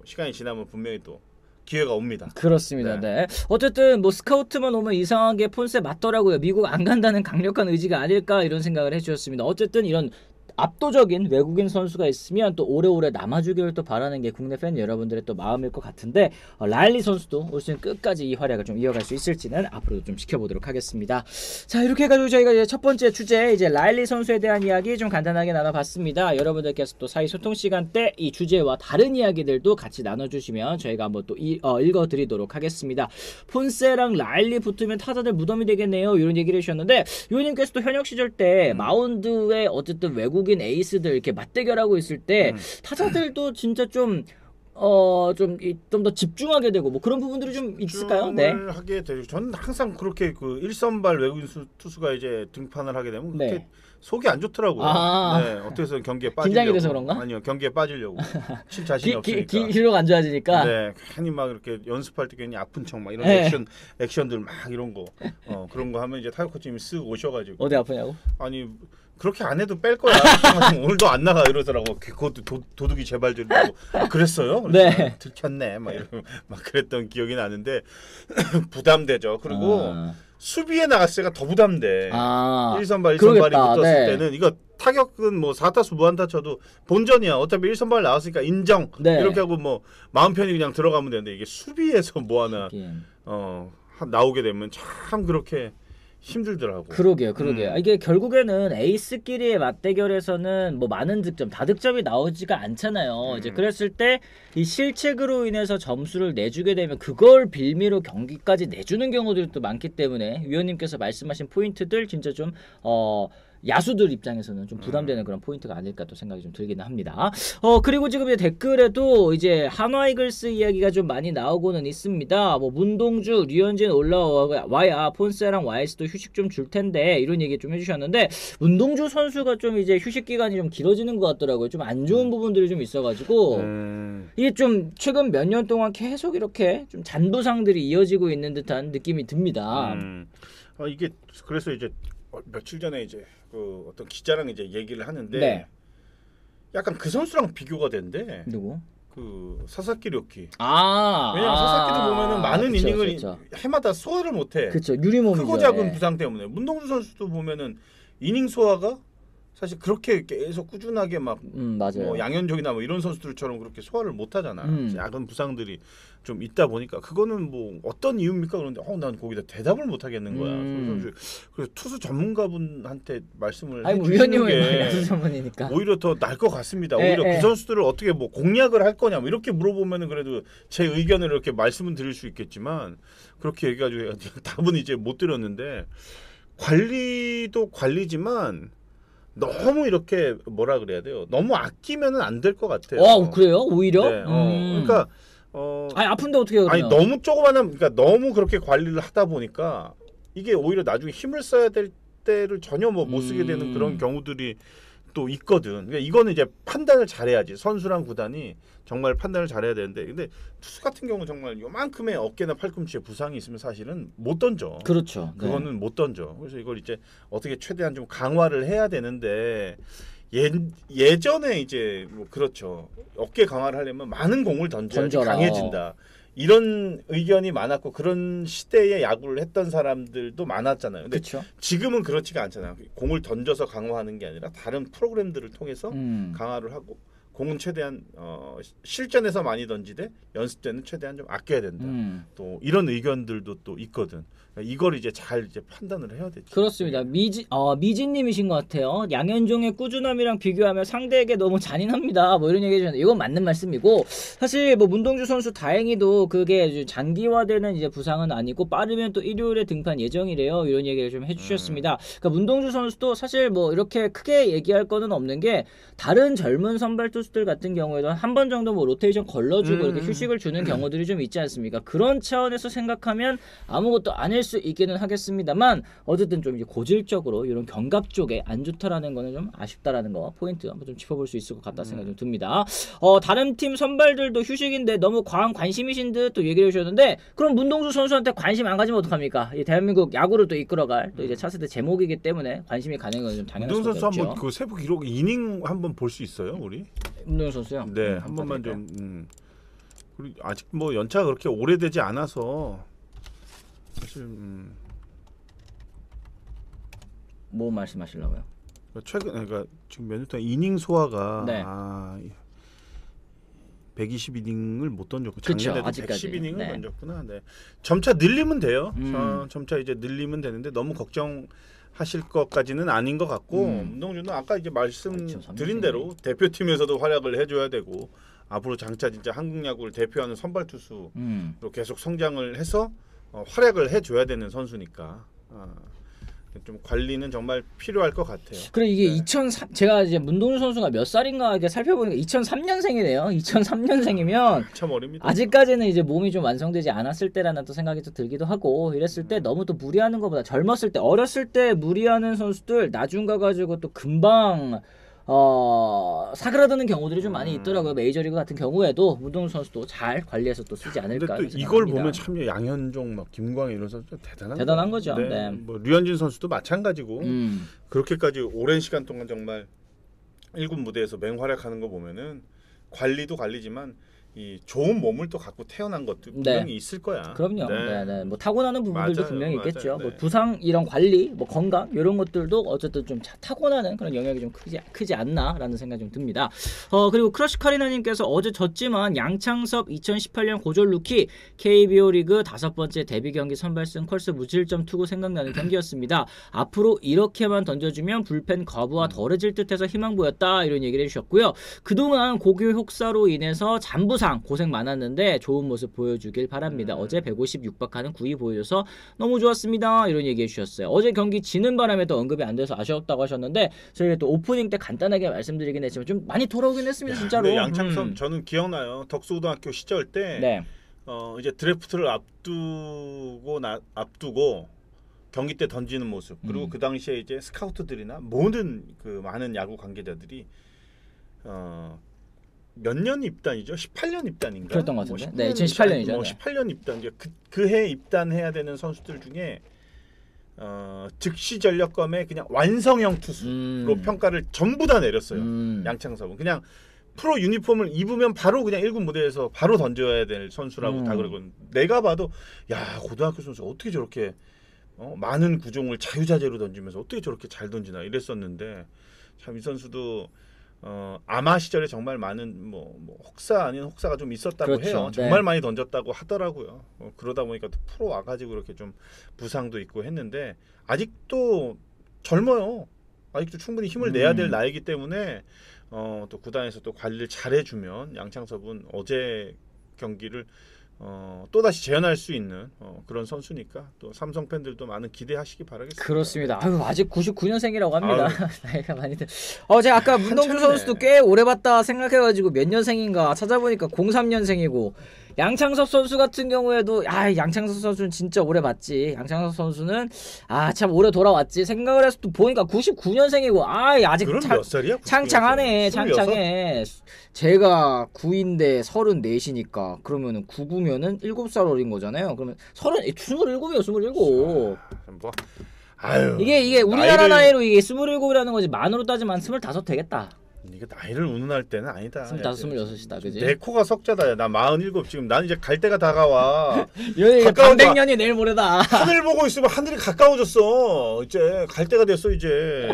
시간이 지나면 분명히 또 기회가 옵니다.
그렇습니다. 네. 어쨌든 뭐 스카우트만 오면 이상하게 폰세 맞더라고요. 미국 안 간다는 강력한 의지가 아닐까 이런 생각을 해주셨습니다. 어쨌든 이런 압도적인 외국인 선수가 있으면 또 오래오래 남아주기를 또 바라는 게 국내 팬 여러분들의 또 마음일 것 같은데 라일리 선수도 올 시즌 끝까지 이 활약을 좀 이어갈 수 있을지는 앞으로도 좀 지켜보도록 하겠습니다. 자 이렇게 해가지고 저희가 이제 첫 번째 주제 이제 라일리 선수에 대한 이야기 좀 간단하게 나눠봤습니다. 여러분들께서 또 사이 소통 시간 때 이 주제와 다른 이야기들도 같이 나눠주시면 저희가 한번 또 읽어드리도록 하겠습니다. 폰세랑 라일리 붙으면 타자들 무덤이 되겠네요. 이런 얘기를 해주셨는데 요님께서 또 현역 시절 때 마운드에 어쨌든 외국인 에이스들 이렇게 맞대결하고 있을 때 타자들도 진짜 좀 더 집중하게 되고 뭐 그런 부분들이 좀 있을까요? 네.
하게 되죠. 저는 항상 그렇게 그 1선발 외국인 투수가 이제 등판을 하게 되면 그렇게
네.
속이 안 좋더라고요.
아.
네, 어떻게 해서 경기에 빠지려고.
긴장이 돼서 그런가?
아니요, 경기에 빠지려고. 칠 자신이 없으니까.
기록 안 좋아지니까.
네, 괜히 막 이렇게 연습할 때 괜히 아픈 척 막 이런
네.
액션들 막 이런 거 그런 거 하면 이제 타격 코치님이 쓱 오셔가지고
어디 아프냐고?
아니 그렇게 안 해도 뺄 거야. 오늘도 안 나가 이러더라고. 그것도 도둑이 제발 들고 그랬어요.
네.
들켰네. 막 이러고 막 그랬던 기억이 나는데 부담되죠. 그리고 수비에 나갔을 때가 더 부담돼. 1선발, 2선발이 붙었을
네.
때는 이거 타격은 뭐 4타수 무안타 쳐도 본전이야. 어차피 1선발 나왔으니까 인정.
네.
이렇게 하고 뭐 마음 편히 그냥 들어가면 되는데 이게 수비에서 뭐 하나 나오게 되면 참 그렇게 힘들더라고.
그러게요. 이게 결국에는 에이스끼리의 맞대결에서는 뭐 많은 득점, 다득점이 나오지가 않잖아요. 이제 그랬을 때 이 실책으로 인해서 점수를 내주게 되면 그걸 빌미로 경기까지 내주는 경우들이 또 많기 때문에 위원님께서 말씀하신 포인트들 진짜 좀 야수들 입장에서는 좀 부담되는 그런 포인트가 아닐까 또 생각이 좀 들기는 합니다. 그리고 지금 이제 댓글에도 이제 한화 이글스 이야기가 좀 많이 나오고는 있습니다. 뭐 문동주, 류현진 올라와야 폰세랑 YS도 휴식 좀 줄 텐데 이런 얘기 좀 해주셨는데 문동주 선수가 좀 이제 휴식 기간이 좀 길어지는 것 같더라고요. 좀 안 좋은 부분들이 좀 있어가지고 이게 좀 최근 몇 년 동안 계속 이렇게 좀 잔부상들이 이어지고 있는 듯한 느낌이 듭니다.
이게 그래서 이제 며칠 전에 이제 그 어떤 기자랑 이제 얘기를 하는데
네.
약간 그 선수랑 비교가 된대.
누구?
그 사사키 료키.
왜냐면
왜냐면 사사키도 보면은 많은
그쵸,
이닝을
그쵸.
해마다 소화를 못해.
그렇죠. 유리몸이죠.
크고 작은
예.
부상 때문에. 문동주 선수도 보면은 이닝 소화가 사실 그렇게 계속 꾸준하게 막
맞아요.
뭐 양현종이나 뭐 이런 선수들처럼 그렇게 소화를 못 하잖아. 작은 부상들이 좀 있다 보니까 그거는 뭐 어떤 이유입니까? 그런데 난 거기다 대답을 못 하겠는 거야. 그래서 투수 전문가분한테 말씀을
뭐
해주시는
위원님은
게
야수 전문이니까.
오히려 더 나을 것 같습니다. 오히려 그 선수들을 어떻게 뭐 공략을 할 거냐 뭐 이렇게 물어보면은 그래도 제 의견을 이렇게 말씀은 드릴 수 있겠지만 그렇게 얘기가지고 답은 이제 못 드렸는데 관리도 관리지만 너무 이렇게 뭐라 그래야 돼요? 너무 아끼면은 안 될 것 같아요.
그래요? 오히려?
네, 그러니까
아니 아픈데 어떻게 해요?
아니 너무 조그만한 그러니까 너무 그렇게 관리를 하다 보니까 이게 오히려 나중에 힘을 써야 될 때를 전혀 뭐 못 쓰게 되는 그런 경우들이 또 있거든. 그러니까 이거는 이제 판단을 잘해야지. 선수랑 구단이 정말 판단을 잘해야 되는데, 근데 투수 같은 경우 정말 요만큼의 어깨나 팔꿈치에 부상이 있으면 사실은 못 던져.
그렇죠. 네.
그거는 못 던져. 그래서 이걸 이제 어떻게 최대한 좀 강화를 해야 되는데, 예전에 이제 뭐 그렇죠. 어깨 강화를 하려면 많은 공을 던져야지
던져라.
강해진다. 이런 의견이 많았고 그런 시대에 야구를 했던 사람들도 많았잖아요. 근데
그렇죠.
지금은 그렇지가 않잖아요. 공을 던져서 강화하는 게 아니라 다른 프로그램들을 통해서 강화를 하고 공은 최대한 실전에서 많이 던지되 연습 때는 최대한 좀 아껴야 된다. 또 이런 의견들도 또 있거든. 이걸 이제 잘 이제 판단을 해야 되죠.
그렇습니다. 미진님이신 것 같아요. 양현종의 꾸준함이랑 비교하면 상대에게 너무 잔인합니다. 뭐 이런 얘기 해주셨는데 이건 맞는 말씀이고 사실 뭐 문동주 선수 다행히도 그게 장기화되는 이제 부상은 아니고 빠르면 또 일요일에 등판 예정이래요. 이런 얘기를 좀 해주셨습니다. 그러니까 문동주 선수도 사실 뭐 이렇게 크게 얘기할 거는 없는 게 다른 젊은 선발 투수들 같은 경우에도 한 번 정도 뭐 로테이션 걸러주고 이렇게 휴식을 주는 경우들이 좀 있지 않습니까? 그런 차원에서 생각하면 아무것도 아닐 수 있기는 하겠습니다만 어쨌든 좀 이제 고질적으로 이런 견갑 쪽에 안 좋다라는 거는 좀 아쉽다라는 거 포인트 한번 좀 짚어볼 수 있을 것 같다 생각이 좀 듭니다. 다른 팀 선발들도 휴식인데 너무 과한 관심이신 듯 또 얘기를 해주셨는데 그럼 문동주 선수한테 관심 안 가지면 어떡합니까? 이 대한민국 야구를 또 이끌어갈 또 이제 차세대 제목이기 때문에 관심이 가는 건 좀 당연한
문동주
수밖에
선수
없죠.
한번 그 세부 기록 이닝 한번 볼 수 있어요, 우리?
문동주 선수요?
네, 한 번만 좀. 그리고 아직 뭐 연차가 그렇게 오래되지 않아서 사실
뭐 말씀하시려고요?
최근 그러니까 지금 몇 년 동안 이닝 소화가
네.
120이닝을 못 던졌고
그쵸,
작년에도
아직까지.
110이닝을
네.
던졌구나. 네. 점차 늘리면 돼요. 점차 이제 늘리면 되는데 너무 걱정하실 것까지는 아닌 것 같고 문동주는 아까 이제 말씀드린 대로 대표팀에서도 활약을 해줘야 되고 앞으로 장차 진짜 한국 야구를 대표하는 선발 투수로 계속 성장을 해서 활약을 해줘야 되는 선수니까 좀 관리는 정말 필요할 것 같아요.
그래 이게 제가 이제 문동주 선수가 몇 살인가 이렇게 살펴보니까 2003년생이네요. 2003년생이면
참 어립니다.
아직까지는 이제 몸이 좀 완성되지 않았을 때라는 또 생각이 또 들기도 하고 이랬을 때 너무 또 무리하는 것보다 젊었을 때 어렸을 때 무리하는 선수들 나중 가가지고 또 금방 사그라드는 경우들이 좀 많이 있더라고요. 메이저리그 같은 경우에도 문동주 선수도 잘 관리해서 또 쓰지 않을까.
근데 또 이걸 보면 참 양현종, 막 김광희 이런 선수 대단한
거죠.
네.
네.
뭐 류현진 선수도 마찬가지고 그렇게까지 오랜 시간 동안 정말 1군 무대에서 맹활약하는 거 보면은 관리도 관리지만 이 좋은 몸을 또 갖고 태어난 것도 분명히 있을 거야.
그럼요. 네. 뭐 타고나는 부분들도
맞아요.
분명히 있겠죠.
네.
뭐 부상 이런 관리, 뭐 건강 이런 것들도 어쨌든 좀 타고나는 그런 영역이 좀 크지 않나라는 생각이 좀 듭니다. 그리고 크러쉬 카리나님께서 어제 졌지만 양창섭 2018년 고졸 루키 KBO 리그 5번째 데뷔 경기 선발승 컬스 무실점 투구 생각나는 경기였습니다. 앞으로 이렇게만 던져주면 불펜 거부와 덜해질 듯해서 희망 보였다 이런 얘기를 해주셨고요. 그동안 고교 혹사로 인해서 잠부상 고생 많았는데 좋은 모습 보여주길 바랍니다. 어제 156박하는 9위 보여줘서 너무 좋았습니다. 이런 얘기해 주셨어요. 어제 경기 지는 바람에 또 언급이 안 돼서 아쉬웠다고 하셨는데 저희가 또 오프닝 때 간단하게 말씀드리긴 했지만 좀 많이 돌아오긴 했습니다. 진짜로.
양창섭 저는 기억나요. 덕수고등학교 시절 때
네.
이제 드래프트를 앞두고 경기 때 던지는 모습 그리고 그 당시에 이제 스카우트들이나 모든 그 많은 야구 관계자들이 몇 년 입단이죠? 18년 입단인가?
그랬던 것 같은데. 네, 2018년이죠.
뭐 18년 입단. 그해 입단해야 되는 선수들 중에 즉시 전력검의 그냥 완성형 투수로 평가를 전부 다 내렸어요. 양창섭은 그냥 프로 유니폼을 입으면 바로 그냥 1군 무대에서 바로 던져야 될 선수라고 다 그러거든. 내가 봐도 야 고등학교 선수가 어떻게 저렇게 많은 구종을 자유자재로 던지면서 어떻게 저렇게 잘 던지나 이랬었는데 참 이 선수도 아마 시절에 정말 많은 뭐 혹사 아닌 혹사가 좀 있었다고
그렇죠.
해요. 정말 많이 던졌다고 하더라고요. 그러다 보니까 또 프로 와가지고 이렇게 좀 부상도 있고 했는데 아직도 젊어요. 아직도 충분히 힘을 내야 될 나이기 때문에 또 구단에서 또 관리를 잘해주면 양창섭은 어제 경기를 또다시 재현할 수 있는 그런 선수니까 또 삼성 팬들도 많은 기대하시기 바라겠습니다.
그렇습니다. 아유, 아직 99년생이라고 합니다.
아유.
나이가 많이들. 제가 아까 문동주
한참이네.
선수도 꽤 오래 봤다 생각해가지고 몇 년생인가 찾아보니까 03년생이고 양창섭 선수 같은 경우에도 양창섭 선수는 진짜 오래 봤지. 양창섭 선수는 참 오래 돌아왔지 생각을 해서 또 보니까 99년생이고 아직
그럼 몇 살이야?
창창하네.
26?
창창해. 제가 9인데 34시니까 그러면은 99면은 7살 어린 거잖아요. 그러면 27이요, 27.
뭐 아유.
이게 우리나라 나이로 이게 27이라는 거지. 만으로 따지면 25 되겠다.
이게 나이를 운운할 때는 아니다.
25, 26이다. 그지?
내 코가 석자다. 나 47 지금 난 이제 갈 때가 다가와.
여기
가까운
반백년이 내일 모레다.
하늘 보고 있으면 하늘이 가까워졌어. 이제 갈 때가 됐어 이제.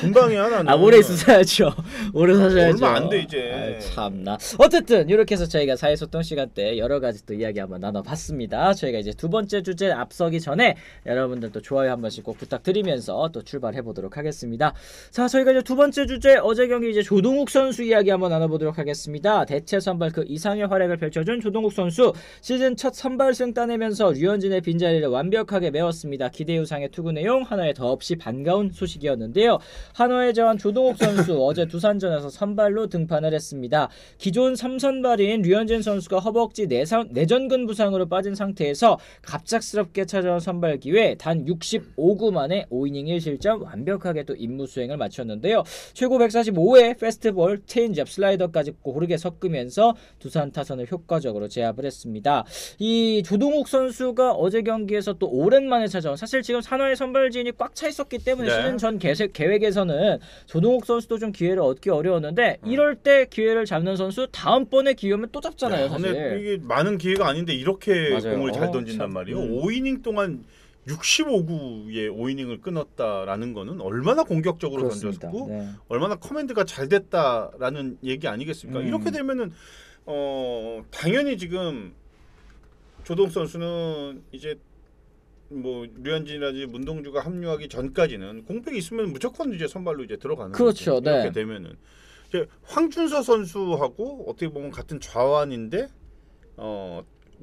금방이야 나는.
오래 있으셔야죠. 오래 사셔야죠.
얼마 안 돼 이제.
참나. 어쨌든 이렇게 해서 저희가 사회소통 시간 때 여러 가지 또 이야기 한번 나눠봤습니다. 저희가 이제 두 번째 주제 앞서기 전에 여러분들 또 좋아요 한 번씩 꼭 부탁드리면서 또 출발해 보도록 하겠습니다. 자, 저희가 이제 두 번째 주제 어제 경기 이제 조동욱 선수 이야기 한번 나눠보도록 하겠습니다. 대체 선발 그 이상의 활약을 펼쳐준 조동욱 선수 시즌 첫 선발승 따내면서 류현진의 빈자리를 완벽하게 메웠습니다. 기대 이상의 투구 내용 하나에 더없이 반가운 소식이었는데요. 한화의 저한 조동욱 선수 어제 두산전에서 선발로 등판을 했습니다. 기존 3선발인 류현진 선수가 허벅지 내전근 부상으로 빠진 상태에서 갑작스럽게 찾아온 선발 기회 단 65구 만에 5이닝 1실점 완벽하게 또 임무 수행을 마쳤는데요. 최고 145회 페스트볼, 체인지업, 슬라이더까지 고르게 섞으면서 두산 타선을 효과적으로 제압을 했습니다. 이 조동욱 선수가 어제 경기에서 또 오랜만에 찾아온 사실 지금 산화의 선발진이 꽉 차 있었기 때문에
네.
시즌 전 계획에서는 조동욱 선수도 좀 기회를 얻기 어려웠는데 이럴 때 기회를 잡는 선수 다음번에 기회 오면 또 잡잖아요. 사실.
근데 이게 많은 기회가 아닌데 이렇게
맞아요.
공을 잘 던진단
참.
말이에요. 5이닝 동안 65구의 5이닝을 끊었다라는 거는 얼마나 공격적으로
그렇습니다.
던졌고
네.
얼마나 커맨드가 잘 됐다라는 얘기 아니겠습니까? 이렇게 되면은 당연히 지금 조동 선수는 이제 뭐 류현진이라든지 문동주가 합류하기 전까지는 공백이 있으면 무조건 이제 선발로 이제 들어가는
그렇죠.
거죠. 이렇게
네.
되면은 이제 황준서 선수하고 어떻게 보면 같은 좌완인데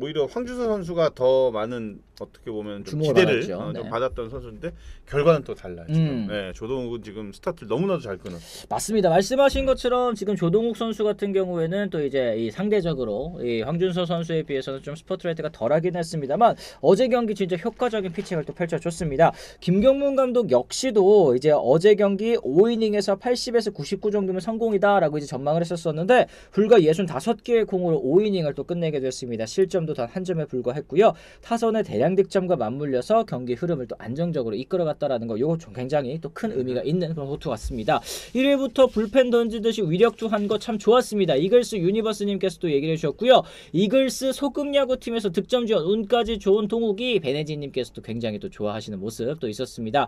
오히려 황준서 선수가 더 많은 어떻게 보면 좀
주목을
기대를
받았죠.
좀
네.
받았던 선수인데 결과는 또 달라요. 지금 조동욱은 지금 스타트를 너무나도 잘 끊었어요.
맞습니다. 말씀하신 것처럼 지금 조동욱 선수 같은 경우에는 또 이제 이 상대적으로 이 황준서 선수에 비해서는 좀 스포트라이트가 덜하긴 했습니다만 어제 경기 진짜 효과적인 피칭을 또 펼쳐줬습니다. 김경문 감독 역시도 이제 어제 경기 5이닝에서 80에서 99 정도면 성공이다라고 이제 전망을 했었었는데 불과 65개의 공으로 5이닝을 또 끝내게 됐습니다. 실점도 단 한 점에 불과했고요. 타선의 대량 득점과 맞물려서 경기 흐름을 또 안정적으로 이끌어갔다라는 거 이거 좀 굉장히 또 큰 의미가 있는 그런 호투 같습니다. 1회부터 불펜 던지듯이 위력투한 거 참 좋았습니다. 이글스 유니버스님께서도 얘기를 해주셨고요. 이글스 소금야구팀에서 득점 지원 운까지 좋은 동욱이 베네지님께서도 굉장히 또 좋아하시는 모습 또 있었습니다.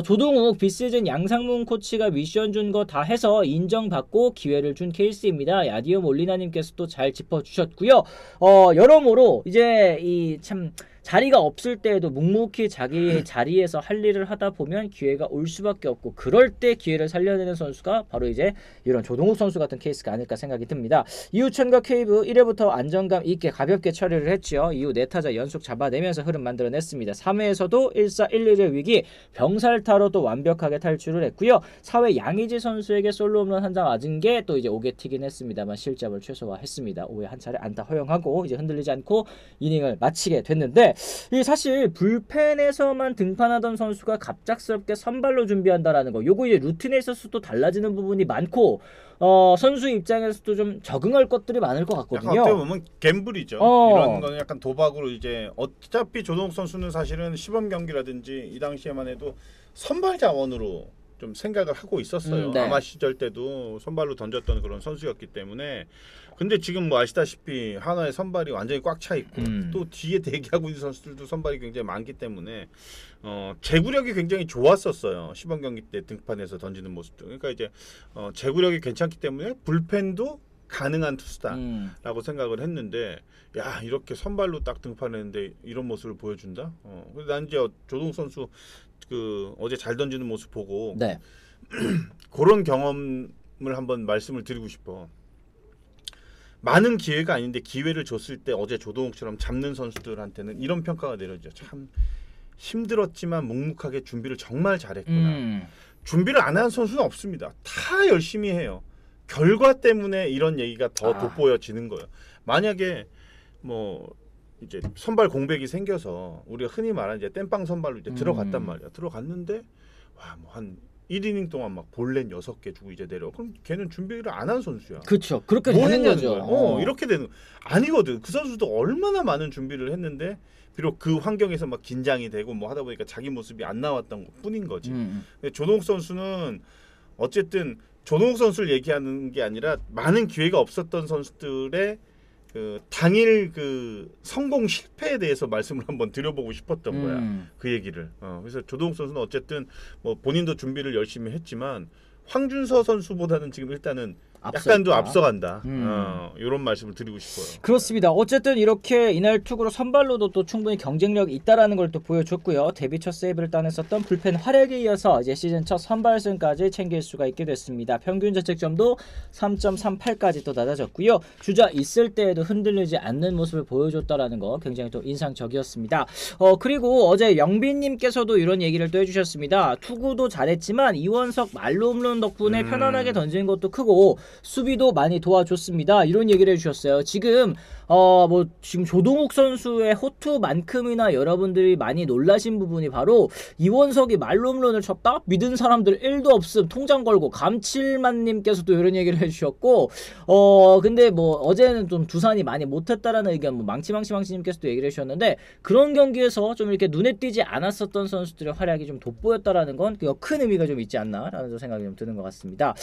조동욱 비시즌 양상문 코치가 미션 준 거 다 해서 인정받고 기회를 준 케이스입니다. 야디오 몰리나님께서도 잘 짚어주셨고요. 여러모로 이제 이 참 자리가 없을 때에도 묵묵히 자기 자리에서 할 일을 하다 보면 기회가 올 수밖에 없고 그럴 때 기회를 살려내는 선수가 바로 이제 이런 조동욱 선수 같은 케이스가 아닐까 생각이 듭니다. 이우천과 케이브 1회부터 안정감 있게 가볍게 처리를 했죠. 이후 4타자 연속 잡아내면서 흐름 만들어냈습니다. 3회에서도 1사 1루의 위기 병살타로도 완벽하게 탈출을 했고요. 4회 양의지 선수에게 솔로 홈런 한 장 맞은 게 또 이제 오게 튀긴 했습니다만 실점을 최소화했습니다. 5회 한 차례 안타 허용하고 이제 흔들리지 않고 이닝을 마치게 됐는데 이 사실 불펜에서만 등판하던 선수가 갑작스럽게 선발로 준비한다라는 거 요거 이제 루틴에 있어서도 달라지는 부분이 많고 선수 입장에서도 좀 적응할 것들이 많을 것 같거든요.
약간 어떻게 보면 갬블이죠. 이런 거는 약간 도박으로 이제 어차피 조동욱 선수는 사실은 시범 경기라든지 이 당시에만 해도 선발 자원으로 좀 생각을 하고 있었어요.
네.
아마 시절 때도 선발로 던졌던 그런 선수였기 때문에 근데 지금 뭐 아시다시피 하나의 선발이 완전히 꽉 차 있고 또 뒤에 대기하고 있는 선수들도 선발이 굉장히 많기 때문에 제구력이 굉장히 좋았었어요. 시범 경기 때 등판해서 던지는 모습도. 그러니까 이제 제구력이 괜찮기 때문에 불펜도 가능한 투수다라고 생각을 했는데 야 이렇게 선발로 딱 등판했는데 이런 모습을 보여준다. 그래서 난 이제 조동욱 선수 그 어제 잘 던지는 모습 보고
네.
그런 경험을 한번 말씀을 드리고 싶어. 많은 기회가 아닌데 기회를 줬을 때 어제 조동욱처럼 잡는 선수들한테는 이런 평가가 내려져. 참 힘들었지만 묵묵하게 준비를 정말 잘했구나. 준비를 안 한 선수는 없습니다. 다 열심히 해요. 결과 때문에 이런 얘기가 더 돋보여지는 거예요. 만약에 뭐 이제 선발 공백이 생겨서 우리가 흔히 말하는 이제 땜빵 선발로 이제 들어갔단 말이야. 들어갔는데 와 뭐 한 1이닝 동안 막 볼넷 6개 주고 이제 내려. 그럼 걔는 준비를 안 한 선수야.
그렇죠. 그렇게
뭐
되는
했냐는
거죠.
거야. 이렇게 되는 아니거든. 그 선수도 얼마나 많은 준비를 했는데 비록 그 환경에서 막 긴장이 되고 뭐 하다 보니까 자기 모습이 안 나왔던 것뿐인 거지. 근데 조동욱 선수는 어쨌든 조동욱 선수를 얘기하는 게 아니라 많은 기회가 없었던 선수들의 그 당일 그 성공 실패에 대해서 말씀을 한번 드려보고 싶었던 거야. 그 얘기를. 그래서 조동욱 선수는 어쨌든 뭐 본인도 준비를 열심히 했지만 황준서 선수보다는 지금 일단은 약간 더 앞서간다. 이런 말씀을 드리고 싶어요.
그렇습니다. 어쨌든 이렇게 이날 투구로 선발로도 또 충분히 경쟁력이 있다라는 걸 또 보여줬고요. 데뷔 첫 세이브를 따냈었던 불펜 활약에 이어서 이제 시즌 첫 선발승까지 챙길 수가 있게 됐습니다. 평균 자책점도 3.38까지 또 낮아졌고요. 주자 있을 때에도 흔들리지 않는 모습을 보여줬다라는 거 굉장히 또 인상적이었습니다. 그리고 어제 영빈님께서도 이런 얘기를 또 해주셨습니다. 투구도 잘했지만 이원석 말로 홈런 덕분에 편안하게 던지는 것도 크고 수비도 많이 도와줬습니다. 이런 얘기를 해주셨어요. 지금 지금 조동욱 선수의 호투만큼이나 여러분들이 많이 놀라신 부분이 바로 이원석이 말로 홈런을 쳤다? 믿은 사람들 1도 없음. 통장 걸고 감칠만님께서도 이런 얘기를 해주셨고 근데 뭐 어제는 좀 두산이 많이 못했다라는 의견 망치님께서도 얘기를 해주셨는데 그런 경기에서 좀 이렇게 눈에 띄지 않았었던 선수들의 활약이 좀 돋보였다라는 건 큰 의미가 좀 있지 않나라는 생각이 좀 드는 것 같습니다.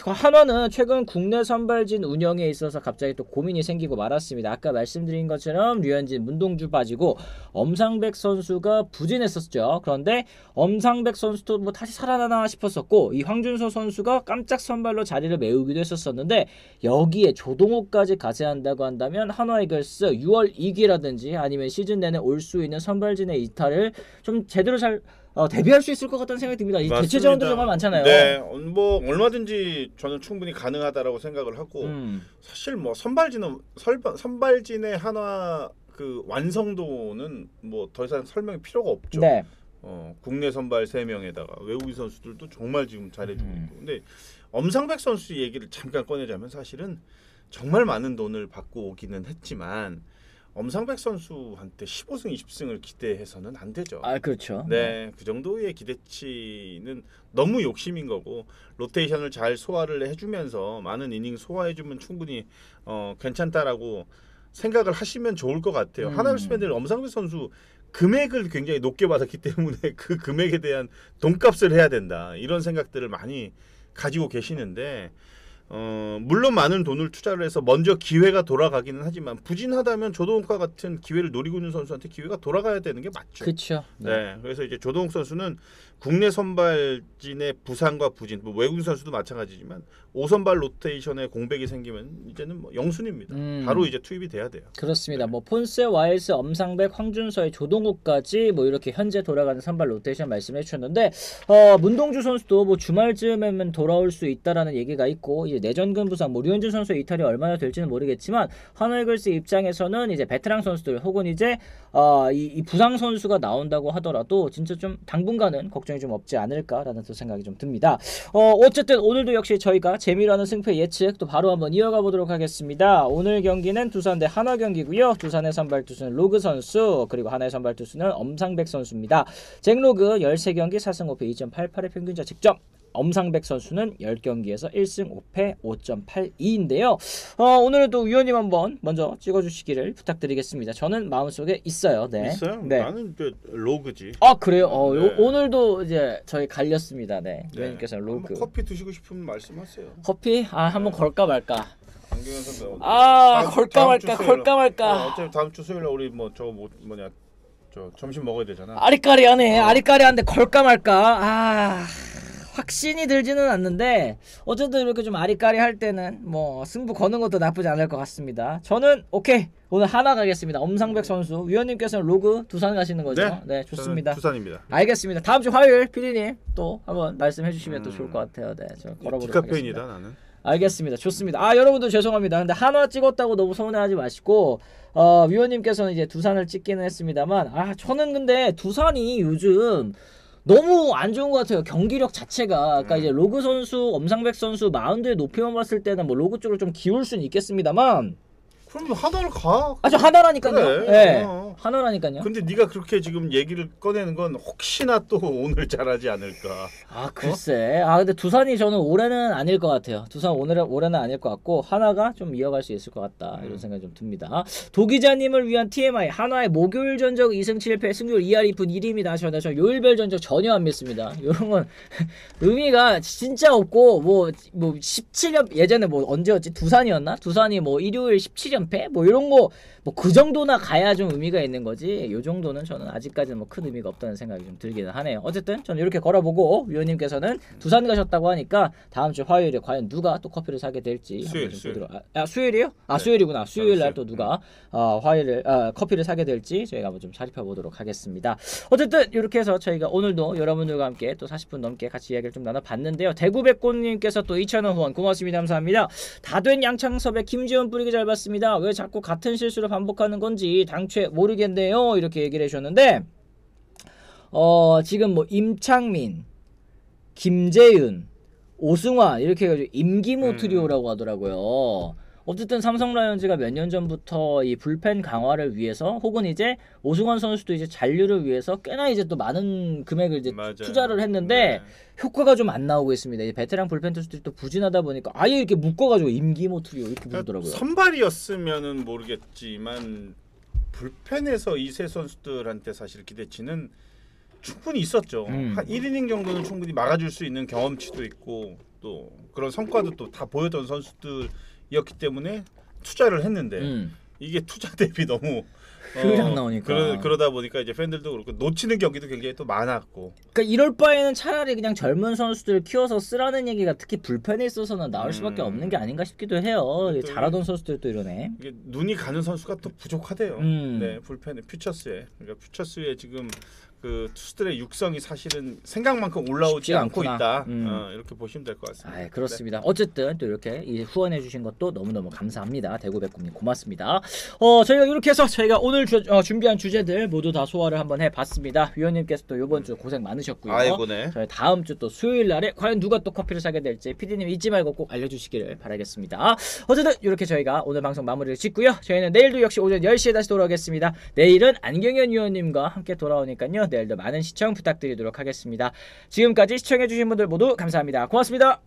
한화는 최근 국내 선발진 운영에 있어서 갑자기 또 고민이 생기고 말았습니다. 아까 말씀드린 것처럼 류현진, 문동주 빠지고 엄상백 선수가 부진했었죠. 그런데 엄상백 선수도 뭐 다시 살아나나 싶었었고 이 황준서 선수가 깜짝 선발로 자리를 메우기도 했었었는데 여기에 조동욱까지 가세한다고 한다면 한화 이글스 6월 2기라든지 아니면 시즌 내내 올 수 있는 선발진의 이탈을 좀 제대로 잘 대비할 수 있을 것 같다는 생각이 듭니다. 이 대체 자원도 정말 많잖아요.
네, 뭐 얼마든지 저는 충분히 가능하다라고 생각을 하고 사실 뭐 선발진의 하나 그 완성도는 뭐 더 이상 설명이 필요가 없죠.
네.
국내 선발 3명에다가 외국인 선수들도 정말 지금 잘해주고 있고. 근데 엄상백 선수 얘기를 잠깐 꺼내자면 사실은 정말 많은 돈을 받고 오기는 했지만 엄상백 선수한테 15승 20승을 기대해서는 안 되죠.
그렇죠.
네, 그 정도의 기대치는 너무 욕심인 거고 로테이션을 잘 소화를 해주면서 많은 이닝 소화해주면 충분히 괜찮다라고 생각을 하시면 좋을 것 같아요. 하나이글스 팬들 엄상백 선수 금액을 굉장히 높게 받았기 때문에 그 금액에 대한 돈값을 해야 된다 이런 생각들을 많이 가지고 계시는데 물론 많은 돈을 투자를 해서 먼저 기회가 돌아가기는 하지만 부진하다면 조동욱과 같은 기회를 노리고 있는 선수한테 기회가 돌아가야 되는 게 맞죠.
그렇죠.
네, 그래서 이제 조동욱 선수는 국내 선발진의 부상과 부진, 뭐 외국인 선수도 마찬가지지만 5선발 로테이션에 공백이 생기면 이제는 뭐 영순입니다. 바로 이제 투입이 돼야 돼요.
그렇습니다. 네. 뭐 폰세, 와일스, 엄상백, 황준서의 조동욱까지 뭐 이렇게 현재 돌아가는 선발 로테이션 말씀해 주셨는데 문동주 선수도 뭐 주말쯤에면 돌아올 수 있다라는 얘기가 있고 이제 내전근 부상, 뭐 류현진 선수의 이탈이 얼마나 될지는 모르겠지만 한화이글스 입장에서는 이제 베테랑 선수들 혹은 이제 이 부상 선수가 나온다고 하더라도 진짜 좀 당분간은 걱정이 좀 없지 않을까라는 또 생각이 좀 듭니다. 어쨌든 오늘도 역시 저희가 재미로 하는 승패 예측 또 바로 한번 이어가 보도록 하겠습니다. 오늘 경기는 두산 대 한화 경기고요. 두산의 선발 투수는 로그 선수 그리고 한화의 선발 투수는 엄상백 선수입니다. 잭로그 13경기 4승 5패 2.88의 평균 자책점. 엄상백 선수는 10경기에서 1승 5패 5.82인데요. 오늘은 또 위원님 한번 먼저 찍어주시기를 부탁드리겠습니다. 저는 마음속에 있어요. 네.
있어요?
네.
나는 이제 로그지.
그래요?
네.
오늘도 이제 저희 갈렸습니다. 네. 위원님께서는 로그.
커피 드시고 싶으면 말씀하세요.
커피? 한번 걸까 말까.
안경현 선배.
걸까 말까.
어차피 다음 주 수요일에 우리 저 점심 먹어야 되잖아.
아리까리하네. 아리까리한데 걸까 말까. 확신이 들지는 않는데 어쨌든 이렇게 좀 아리까리할 때는 뭐 승부 거는 것도 나쁘지 않을 것 같습니다. 저는 오케이. 오늘 하나 가겠습니다. 엄상백 선수. 위원님께서는 로그 두산 가시는 거죠? 네, 좋습니다.
두산입니다.
알겠습니다. 다음 주 화요일 PD님 또 한번 말씀해 주시면 또 좋을 것 같아요. 네, 저 걸어보도록
디카페인이다
하겠습니다.
나는.
알겠습니다. 좋습니다. 아, 여러분들 죄송합니다. 근데 한화 찍었다고 너무 서운해하지 마시고, 위원님께서는 이제 두산을 찍기는 했습니다만, 아, 저는 근데 두산이 요즘 너무 안 좋은 것 같아요. 경기력 자체가. 아까 이제 로그 선수, 엄상백 선수 마운드의 높이만 봤을 때는 뭐 로그 쪽으로 좀 기울 수는 있겠습니다만,
그럼 하나를 가.
아, 저 하나라니까요.
그래.
네,
어.
하나라니까요.
근데 네가 그렇게 지금 얘기를 꺼내는 건 혹시나 또 오늘 잘하지 않을까.
아, 글쎄. 아, 근데 두산이 저는 올해는 아닐 것 같아요. 두산 올해는 아닐 것 같고, 하나가 좀 이어갈 수 있을 것 같다. 이런 생각이 좀 듭니다. 도기자님을 위한 TMI. 한화의 목요일 전적 2승 7패, 승률 2할 2푼 1입니다. 저 요일별 전적 전혀 안 믿습니다. 이런 건 의미가 진짜 없고, 뭐 17년, 예전에 뭐 언제였지? 두산이었나? 두산이 뭐 일요일 17연패? 뭐 이런 거, 뭐 그 정도나 가야 좀 의미가 있는 거지. 요 정도는 저는 아직까지는 뭐 큰 의미가 없다는 생각이 좀 들기는 하네요. 어쨌든 저는 이렇게 걸어보고, 위원님께서는 두산 가셨다고 하니까 다음 주 화요일에 과연 누가 또 커피를 사게 될지 한번 좀 보도록. 수요일이요? 아,
네.
수요일이구나. 수요일 날 또 누가 화요일에 커피를 사게 될지 저희가 한번 좀 살펴보도록 하겠습니다. 어쨌든 이렇게 해서 저희가 오늘도 여러분들과 함께 또 40분 넘게 같이 이야기를 좀 나눠봤는데요. 대구백꽃님께서 또 2,000원 후원 고맙습니다. 감사합니다. 다 된 양창섭의 김지원 뿌리기 잘 봤습니다. 왜 자꾸 같은 실수를 반복하는 건지 당최 모르겠네요. 이렇게 얘기를 해주셨는데, 지금 뭐 임창민, 김재윤, 오승환 이렇게 해가지고 임기모 트리오라고 하더라고요. 어쨌든 삼성 라이온즈가 몇 년 전부터 이 불펜 강화를 위해서, 혹은 이제 오승환 선수도 이제 잔류를 위해서 꽤나 이제 또 많은 금액을 이제
맞아요.
투자를 했는데, 효과가 좀 안 나오고 있습니다. 이제 베테랑 불펜 투수들이 또 부진하다 보니까 아예 이렇게 묶어가지고 임기모 트리오 이렇게 부르더라고요.
선발이었으면은 모르겠지만 불펜에서 이 세 선수들한테 사실 기대치는 충분히 있었죠. 한 1이닝 정도는 충분히 막아줄 수 있는 경험치도 있고 또 그런 성과도 또 다 보였던 선수들이었기 때문에 투자를 했는데 이게 투자 대비 너무
그냥 나오니까
그러다 보니까 이제 팬들도 그렇고 놓치는 경기도 굉장히 또 많았고.
그러니까 이럴 바에는 차라리 그냥 젊은 선수들 키워서 쓰라는 얘기가 특히 불펜에 있어서는 나올 수밖에 없는 게 아닌가 싶기도 해요. 잘하던 선수들도 이러네.
이게 눈이 가는 선수가 또 부족하대요. 네, 불펜에 퓨처스에. 그러니까 퓨처스에 지금 그 투수들의 육성이 사실은 생각만큼 올라오지 않고 있다. 이렇게 보시면 될 것 같습니다.
아, 그렇습니다. 네. 어쨌든 또 이렇게 후원해 주신 것도 너무너무 감사합니다. 대구백곰님 고맙습니다. 저희가 이렇게 해서 저희가 오늘 준비한 주제들 모두 다 소화를 한번 해봤습니다. 위원님께서 또 이번 주 고생 많으셨고요.
아이고네.
저희 다음 주 또 수요일 날에 과연 누가 또 커피를 사게 될지 PD님 잊지 말고 꼭 알려주시기를 바라겠습니다. 어쨌든 이렇게 저희가 오늘 방송 마무리를 짓고요. 저희는 내일도 역시 오전 10시에 다시 돌아오겠습니다. 내일은 안경현 위원님과 함께 돌아오니까요. 내일도 많은 시청 부탁드리도록 하겠습니다. 지금까지 시청해주신 분들 모두 감사합니다. 고맙습니다.